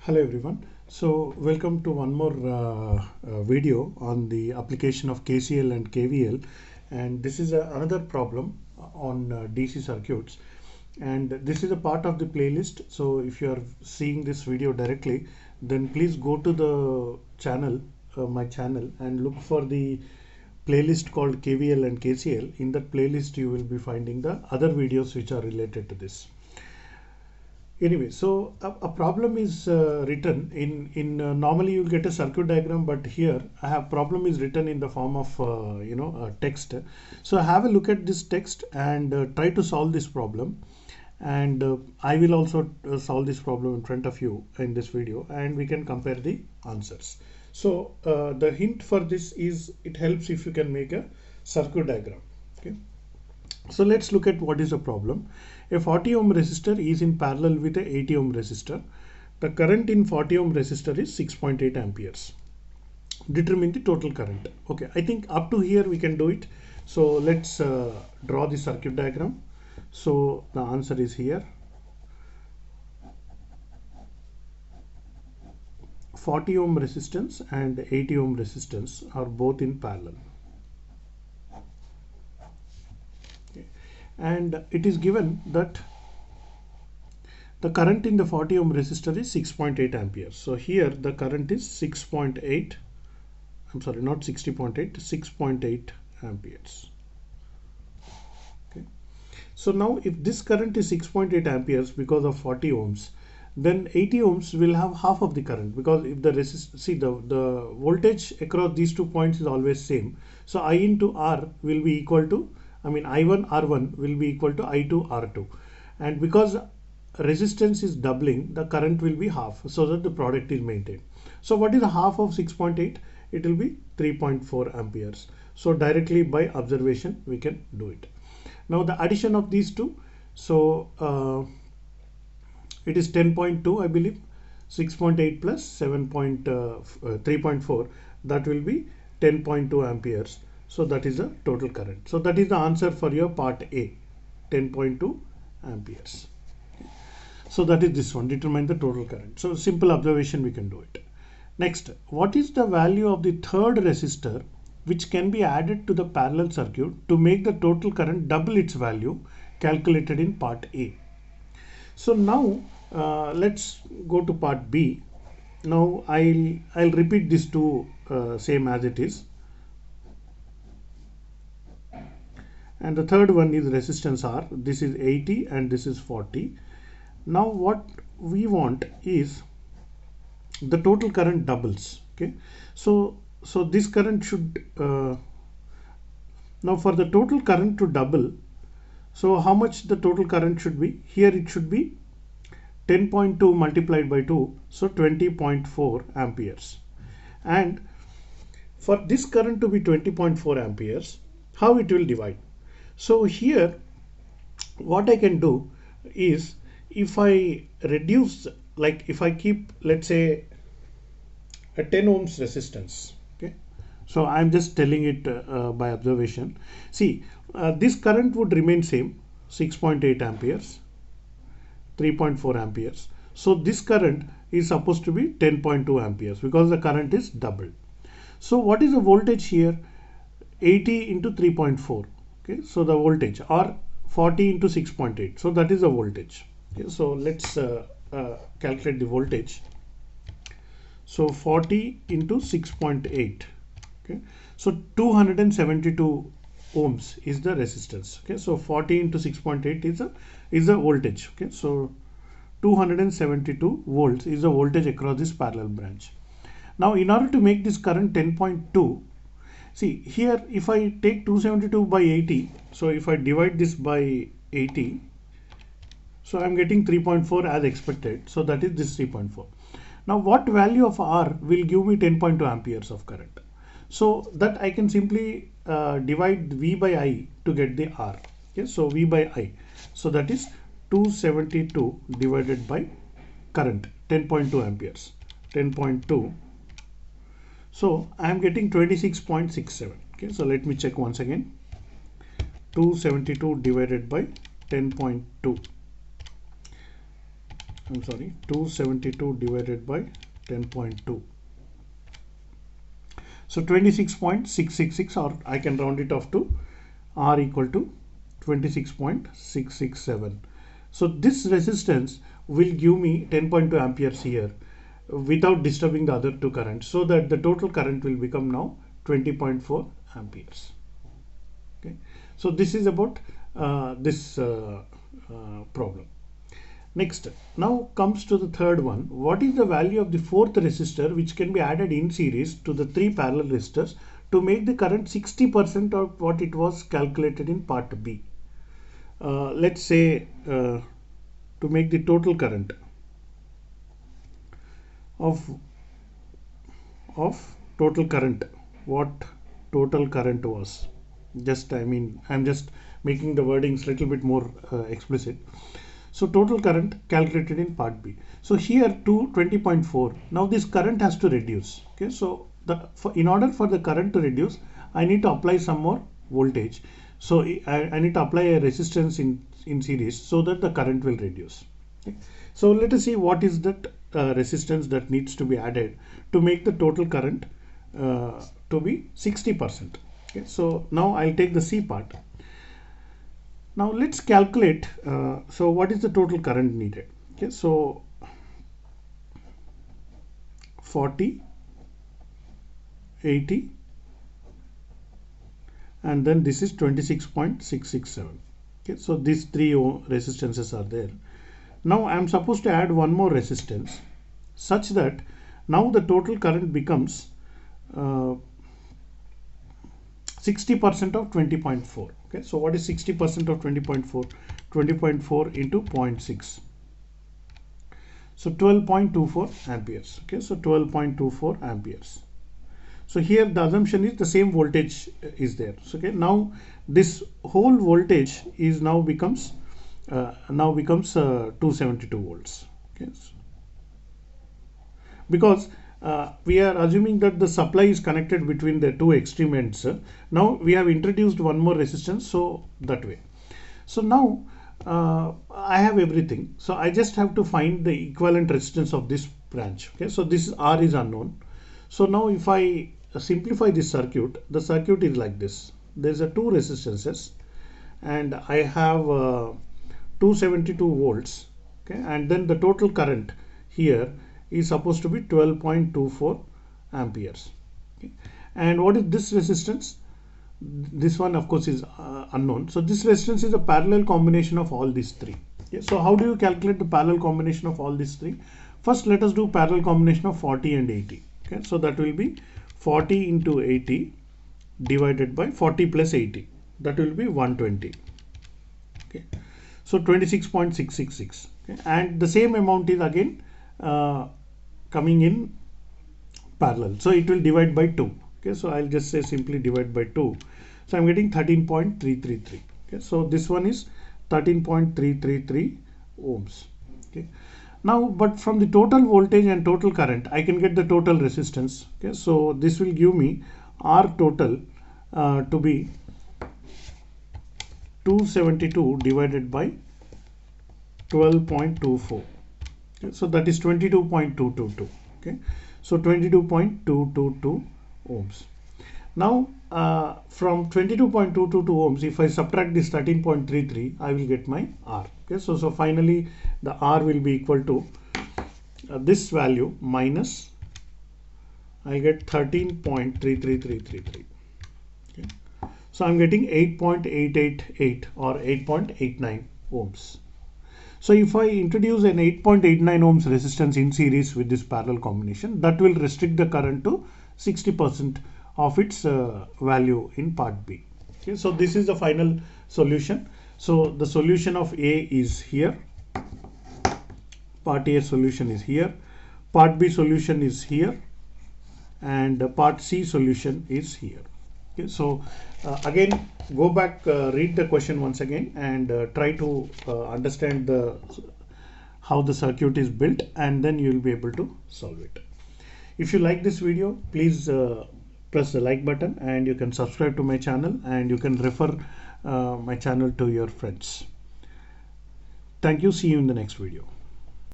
Hello everyone. So welcome to one more video on the application of KCL and KVL, and this is another problem on DC circuits, and this is a part of the playlist. So if you are seeing this video directly, then please go to the channel, my channel, and look for the playlist called KVL and KCL. In that playlist you will be finding the other videos which are related to this. Anyway, so a problem is written in normally you'll get a circuit diagram, but here I have problem is written in the form of text. So have a look at this text and try to solve this problem, and I will also solve this problem in front of you in this video, and we can compare the answers. So the hint for this is it helps if you can make a circuit diagram. Okay. So let's look at what is the problem. A 40 ohm resistor is in parallel with a 80 ohm resistor. The current in 40 ohm resistor is 6.8 amperes. Determine the total current. Okay, I think up to here we can do it. So let's draw the circuit diagram. So the answer is here. 40 ohm resistance and 80 ohm resistance are both in parallel. And it is given that the current in the 40 ohm resistor is 6.8 amperes. So here the current is 6.8, I'm sorry, not 60.8, 6.8 amperes. Okay. So now if this current is 6.8 amperes because of 40 ohms, then 80 ohms will have half of the current, because if the the voltage across these 2 points is always same. So I into R will be equal to, I1 R1 will be equal to I2 R2, and because resistance is doubling, the current will be half, so that the product is maintained. So what is half of 6.8? It will be 3.4 amperes. So directly by observation we can do it. Now the addition of these two, so it is 10.2, I believe. 6.8 plus 3.4, that will be 10.2 amperes. So that is the total current. So that is the answer for your part A, 10.2 amperes. So that is this one, determine the total current. So simple observation, we can do it. Next, what is the value of the third resistor which can be added to the parallel circuit to make the total current double its value calculated in part A? So now let's go to part B. Now I'll repeat this two same as it is. And the third one is resistance R. This is 80 and this is 40. Now what we want is the total current doubles. Okay, so this current should now for the total current to double, so how much the total current should be? Here it should be 10.2 multiplied by 2, so 20.4 amperes. And for this current to be 20.4 amperes, how it will divide? So here what I can do is, if I reduce, like if I keep, let's say, a 10 ohms resistance, okay, so I'm just telling it by observation. See, this current would remain same, 6.8 amperes, 3.4 amperes. So this current is supposed to be 10.2 amperes because the current is doubled. So what is the voltage here? 80 into 3.4. Okay, so the voltage, or 40 into 6.8. So that is the voltage. Okay, so let's calculate the voltage. So 40 into 6.8. Okay, so 272 ohms is the resistance. Okay, so 40 into 6.8 is the voltage. Okay, so 272 volts is the voltage across this parallel branch. Now in order to make this current 10.2, see here, if I take 272 by 80, so if I divide this by 80, so I'm getting 3.4 as expected. So that is this 3.4. Now what value of R will give me 10.2 amperes of current? So that I can simply divide V by I to get the R. Okay, so V by I. So that is 272 divided by current, 10.2 amperes, 10.2. So I am getting 26.67. Okay, so let me check once again. 272 divided by 10.2. I'm sorry, 272 divided by 10.2. So 26.666, or I can round it off to R equal to 26.667. So this resistance will give me 10.2 amperes here without disturbing the other two currents, so that the total current will become now 20.4 amperes. Okay, so this is about this problem. Next, now comes to the third one. What is the value of the fourth resistor which can be added in series to the three parallel resistors to make the current 60% of what it was calculated in part B? Let's say to make the total current of total current, what total current was. Just I'm just making the wordings little bit more explicit. So total current calculated in part B. So here to 20.4. Now this current has to reduce. Okay, so in order for the current to reduce, I need to apply some more voltage. So I need to apply a resistance in series so that the current will reduce. Okay. So let us see what is that resistance that needs to be added to make the total current to be 60%. Okay. So now I'll take the C part. Now let's calculate. So what is the total current needed? Okay, so 40, 80, and then this is 26.667. Okay, so these three resistances are there. Now I am supposed to add one more resistance such that now the total current becomes 60% of 20.4. Okay, so what is 60% of 20.4? 20.4 into 0.6. So 12.24 amperes. Okay, so 12.24 amperes. So here the assumption is the same voltage is there. So okay, now this whole voltage is now becomes 272 volts. Okay, so because we are assuming that the supply is connected between the two extreme ends. Now we have introduced one more resistance, so that way. So now I have everything. So I just have to find the equivalent resistance of this branch. Okay, so this R is unknown. So now if I simplify this circuit, the circuit is like this. There's a two resistances, and I have 272 volts. Okay, and then the total current here is supposed to be 12.24 amperes. Okay. And what is this resistance? This one of course is unknown. So this resistance is a parallel combination of all these three. Okay. So how do you calculate the parallel combination of all these three? First let us do parallel combination of 40 and 80. Okay. So that will be 40 into 80 divided by 40 plus 80. That will be 120. Okay. So 26.666. Okay. And the same amount is again coming in parallel, so it will divide by 2. Okay, so I'll just say simply divide by 2. So I'm getting 13.333. Okay, so this one is 13.333 ohms. Okay, now but from the total voltage and total current I can get the total resistance. Okay, so this will give me R total to be 272 divided by 12.24. Okay, so that is 22.222. Okay, so 22.222 ohms. Now from 22.222 ohms, if I subtract this 13.33, I will get my R. Okay, so finally the R will be equal to this value minus, I get 13.33333. Okay, so I'm getting 8.888 or 8.89 ohms. So if I introduce an 8.89 ohms resistance in series with this parallel combination, that will restrict the current to 60% of its value in part B. Okay, so this is the final solution. So the solution of A is here, part A solution is here, part B solution is here, and part C solution is here. Okay, so again go back, read the question once again, and try to understand how the circuit is built, and then you will be able to solve it. If you like this video, please press the like button, and you can subscribe to my channel, and you can refer my channel to your friends. Thank you. See you in the next video.